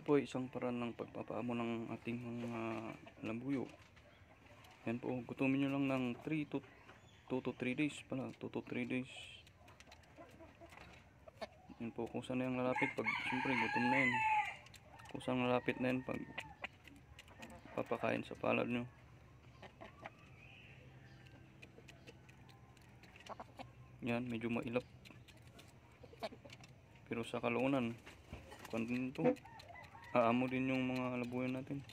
po ay isang paraan ng pagpapaamo ng ating mga lambuyo. Yan po, gutumin nyo lang ng 2 to 3 days pala, 2 to 3 days. Yan po, kung saan na yung lalapit pag siyempre gutom na yun. Kung saan lalapit na yun pag papakain sa palad nyo. Yan, medyo mailap. Pero sa kalaunan, kung din ito, aamo din yung mga labuyo natin.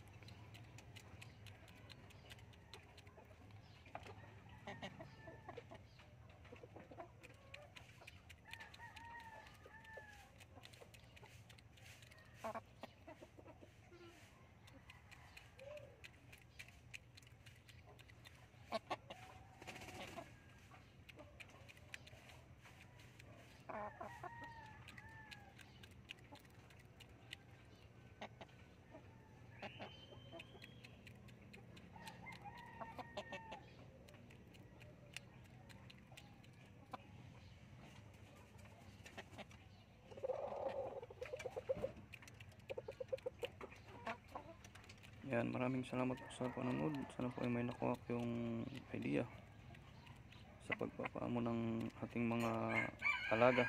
Yan, maraming salamat po sa panonood. Sana po ay may nakuha yung idea sa pagpapaamo ng ating mga alaga.